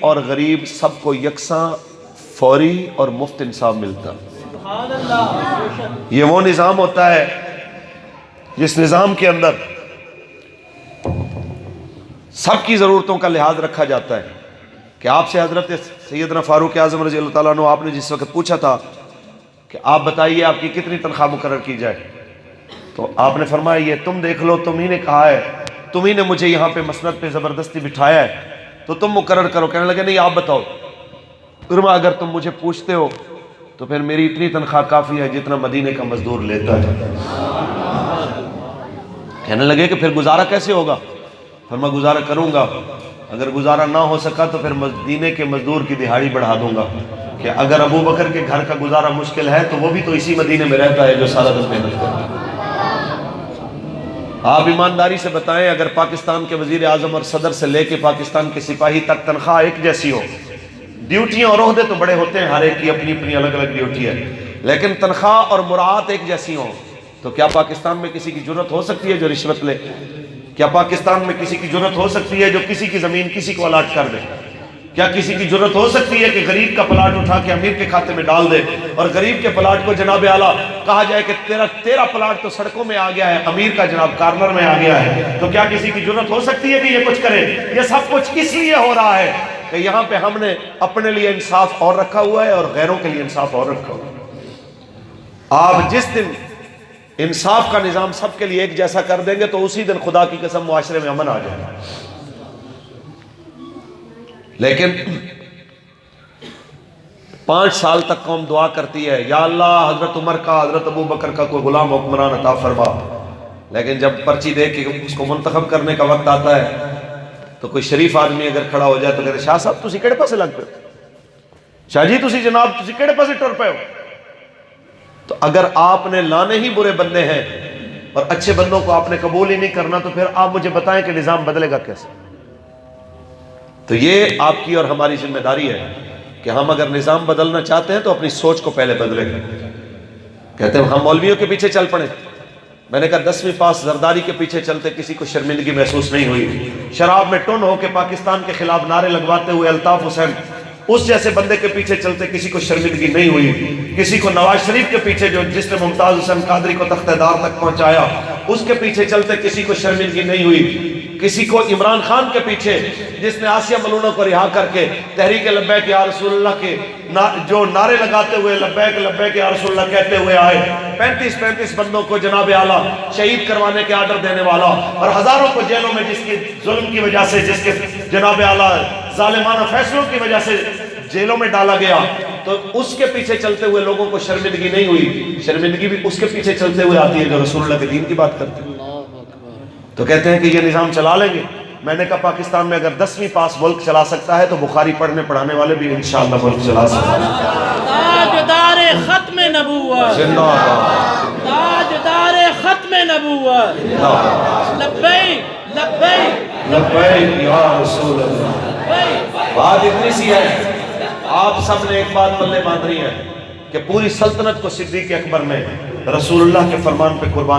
اور غریب سب کو یکساں فوری اور مفت انصاف ملتا۔ یہ وہ نظام ہوتا ہے جس نظام کے اندر سب کی ضرورتوں کا لحاظ رکھا جاتا ہے کہ آپ سے حضرت سیدنا فاروق اعظم رضی اللہ تعالیٰ عنہ آپ نے جس وقت پوچھا تھا کہ آپ بتائیے آپ کی کتنی تنخواہ مقرر کی جائے، تو آپ نے فرمایا یہ تم دیکھ لو، تم ہی نے کہا ہے، تم ہی نے مجھے یہاں پہ مسند پہ زبردستی بٹھایا ہے تو تم مقرر کرو۔ کہنے لگے نہیں آپ بتاؤ۔ فرمایا اگر تم مجھے پوچھتے ہو تو پھر میری اتنی تنخواہ کافی ہے جتنا مدینے کا مزدور لیتا ہے۔ کہنے لگے کہ پھر گزارا کیسے ہوگا؟ فرمایا گزارا کروں گا، اگر گزارا نہ ہو سکا تو پھر مدینے کے مزدور کی دہاڑی بڑھا دوں گا، کہ اگر ابو بکر کے گھر کا گزارا مشکل ہے تو وہ بھی تو اسی مدینے میں رہتا ہے جو سارا دن محنت کرتا ہے۔ آپ ایمانداری سے بتائیں اگر پاکستان کے وزیر اعظم اور صدر سے لے کے پاکستان کے سپاہی تک تنخواہ ایک جیسی ہو، ڈیوٹیاں اور عہدے تو بڑے ہوتے ہیں، ہر ایک کی اپنی اپنی الگ الگ ڈیوٹی ہے، لیکن تنخواہ اور مراعات ایک جیسی ہوں تو کیا پاکستان میں کسی کی جرت ہو سکتی ہے جو رشوت لے؟ کیا پاکستان میں کسی کی جرت ہو سکتی ہے جو کسی کی زمین کسی کو الاٹ کر دے؟ کیا کسی کی جرت ہو سکتی ہے کہ غریب کا پلاٹ اٹھا کے امیر کے کھاتے میں ڈال دے اور غریب کے پلاٹ کو جناب اعلیٰ کہا جائے کہ تیرا پلاٹ تو سڑکوں میں آ گیا ہے، امیر کا جناب کارنر میں آ گیا ہے؟ تو کیا کسی کی جرت ہو سکتی ہے کہ یہ کچھ کرے؟ یہ سب کچھ کس لیے ہو رہا ہے کہ یہاں پہ ہم نے اپنے لیے انصاف اور رکھا ہوا ہے اور غیروں کے لیے انصاف اور رکھا ہوا ہے۔ آپ جس دن انصاف کا نظام سب کے لیے ایک جیسا کر دیں گے تو اسی دن خدا کی قسم معاشرے میں امن آ جائے گا۔ لیکن 5 سال تک قوم دعا کرتی ہے یا اللہ حضرت عمر کا حضرت ابو بکر کا کوئی غلام حکمران عطا فرما، لیکن جب پرچی دے کے اس کو منتخب کرنے کا وقت آتا ہے تو کوئی شریف آدمی اگر کھڑا ہو جائے تو کہتے شاہ صاحب تسی کیڑے پاسے لگ پے ہو، شاہ جی تسی جناب تسی کیڑے پاسے ٹر پے ہو۔ تو اگر آپ نے لانے ہی برے بندے ہیں اور اچھے بندوں کو آپ نے قبول ہی نہیں کرنا تو پھر آپ مجھے بتائیں کہ نظام بدلے گا کیسے؟ تو یہ آپ کی اور ہماری ذمہ داری ہے کہ ہم اگر نظام بدلنا چاہتے ہیں تو اپنی سوچ کو پہلے بدلیں گے۔ کہتے ہیں ہم مولویوں کے پیچھے چل پڑے، میں نے کہا 10ویں پاس زرداری کے پیچھے چلتے کسی کو شرمندگی محسوس نہیں ہوئی، شراب میں ٹن ہو کے پاکستان کے خلاف نعرے لگواتے ہوئے الطاف حسین اس جیسے بندے کے پیچھے چلتے کسی کو شرمندگی نہیں ہوئی، کسی کو نواز شریف کے پیچھے جس نے ممتاز حسین قادری کو تختہ دار تک پہنچایا اس کے پیچھے چلتے کسی کو شرمندگی نہیں ہوئی، کسی کو عمران خان کے پیچھے جس نے آسیہ ملونہ کو رہا کر کے تحریک لبیک یا رسول اللہ کے جو نعرے لگاتے ہوئے لبیک لبیک یا رسول اللہ کہتے ہوئے آئے، 35 بندوں کو جناب اعلیٰ شہید کروانے کے آرڈر دینے والا اور ہزاروں کو جیلوں میں جس کے ظلم کی وجہ سے جس کے جناب اعلیٰ ظالمانہ فیصلوں کی وجہ سے جیلوں میں ڈالا گیا، تو اس کے پیچھے چلتے ہوئے لوگوں کو شرمندگی نہیں ہوئی، شرمندگی بھی اس کے پیچھے چلتے ہوئے آتی ہے جو رسول اللہ کے دین کی بات کرتے ہیں۔ تو کہتے ہیں کہ یہ نظام چلا لیں گے۔ میں نے کہا پاکستان میں اگر 10ویں پاس ملک چلا سکتا ہے تو بخاری پڑھنے پڑھانے والے بھی انشاءاللہ ملک چلا سکتا ہے۔ تاجدار ختم نبوت، زندہ باد، تاجدار ختم نبوت، لبیک لبیک لبیک یا رسول اللہ۔ بات اتنی سی ہے، آپ سب نے ایک بات پلے باندھنی ہے کہ پوری سلطنت کو صدیق اکبر نے رسول اللہ کے فرمان پہ قربان